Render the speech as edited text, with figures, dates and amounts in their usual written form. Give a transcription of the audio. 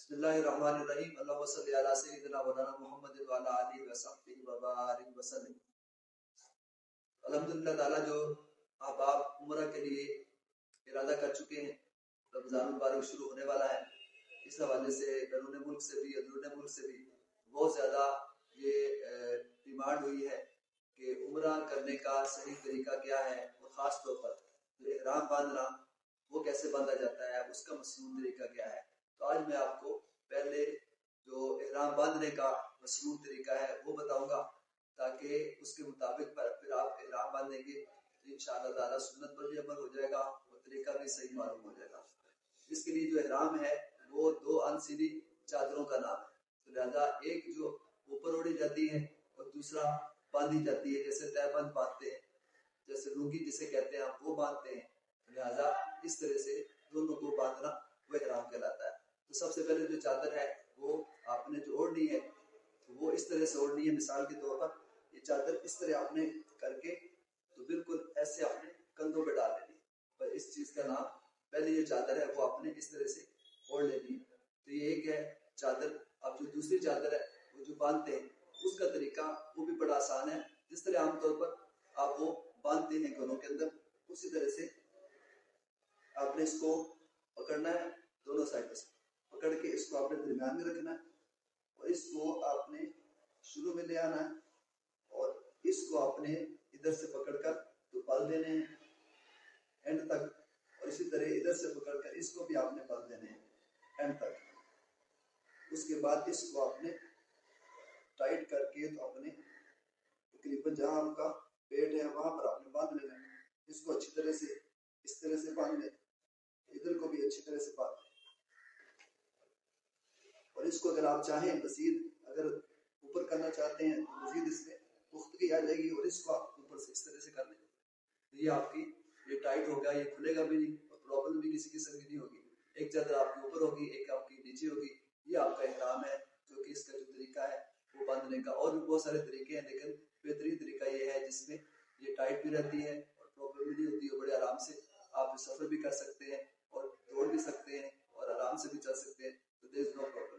بسم اللہ الرحمن الرحیم اللہم صلی علی سیدنا مولانا محمد وعلی آلہ وصحبہ وبارک وسلم۔ الحمدللہ تعالیٰ جو آپ عمرہ کے لیے ارادہ کر چکے ہیں، رمضان المبارک شروع ہونے والا ہے، اس حوالے سے بیرون ملک سے بھی اندرون ملک سے بھی بہت زیادہ یہ ڈیمانڈ ہوئی ہے کہ عمرہ کرنے کا صحیح طریقہ کیا ہے، اور خاص طور پر جو احرام باندھنا وہ کیسے باندھا جاتا ہے، اس کا مصنون طریقہ کیا ہے۔ تو آج میں آپ کو پہلے جو احرام باندھنے کا مصنون طریقہ ہے وہ بتاؤں گا، تاکہ اس کے مطابق پھر آپ احرام باندھیں گے تو انشاءاللہ تعالیٰ سنت پر بھی عمل ہو جائے گا اور طریقہ بھی صحیح معلوم ہو جائے گا۔ اس کے لیے جو احرام ہے وہ دو انسیدھی چادروں کا نام ہے، تو لہذا ایک جو اوپر اوڑھی جاتی ہے اور دوسرا باندھی جاتی ہے، جیسے تہبند باندھتے ہیں، جیسے لنگی جسے کہتے ہیں آپ وہ باندھتے ہیں، لہذا اس طرح سے دونوں کو باندھنا وہ احرام کہلاتا ہے۔ تو سب سے پہلے جو چادر ہے وہ آپ نے جو اوڑھنی ہے تو وہ اس طرح سے اوڑھنی ہے، مثال کے طور پر یہ چادر اس طرح آپ نے کر کے تو بالکل ایسے آپ نے کندھوں پہ ڈال لینی ہے، پر اس چیز کا نام پہلے یہ چادر ہے وہ آپ نے اس طرح سے اوڑھ لینی ہے۔ تو یہ ایک ہے چادر۔ اب جو دوسری چادر ہے وہ جو باندھتے ہیں اس کا طریقہ وہ بھی بڑا آسان ہے، جس طرح عام طور پر آپ وہ باندھتے ہیں گھروں کے اندر، اسی طرح سے آپ نے اس کو پکڑنا ہے، دونوں سائڈ سے پکڑ کے اس کو آپ نے درمیان میں رکھنا ہے، اور اس کو آپ نے شروع میں لے آنا ہے، اور اس کو آپ نے ادھر سے پکڑ کر تو پل دینے ہیں اینڈ تک، اور اسی طرح ادھر سے پکڑ کر اس کو بھی آپ نے پل دینے ہیں اینڈ تک۔ اس کے بعد اس کو آپ نے ٹائٹ کر کے تو اپنے تقریباً جہاں آپ کا پیٹ ہے وہاں پر آپ نے باندھ لینا ہے۔ اس کو اچھی طرح سے اس طرح سے باندھ لیں، ادھر کو بھی اچھی طرح سے باندھ لیں، اور اس کو اگر آپ چاہیں مزید اگر اوپر کرنا چاہتے ہیں تو مزید اس میں پختگی آ جائے گی، اور اس کو آپ اوپر سے اس طرح سے کر لیں تو یہ آپ کی یہ ٹائٹ ہوگا، یہ کھلے گا بھی نہیں اور پرابلم بھی کسی قسم کی نہیں ہوگی۔ ایک چادر آپ کے اوپر ہوگی، ایک آپ کی نیچے ہوگی، یہ آپ کا احرام ہے، جو کہ اس کا جو طریقہ ہے وہ باندھنے کا۔ اور بھی بہت سارے طریقے ہیں، لیکن بہترین طریقہ یہ ہے جس میں یہ ٹائٹ بھی رہتی ہے اور پرابلم بھی نہیں ہوتی ہے، بڑے آرام سے آپ سفر بھی کر سکتے ہیں اور دوڑ بھی سکتے ہیں اور آرام سے بھی چل سکتے ہیں، تو دیر از نو پرابلم۔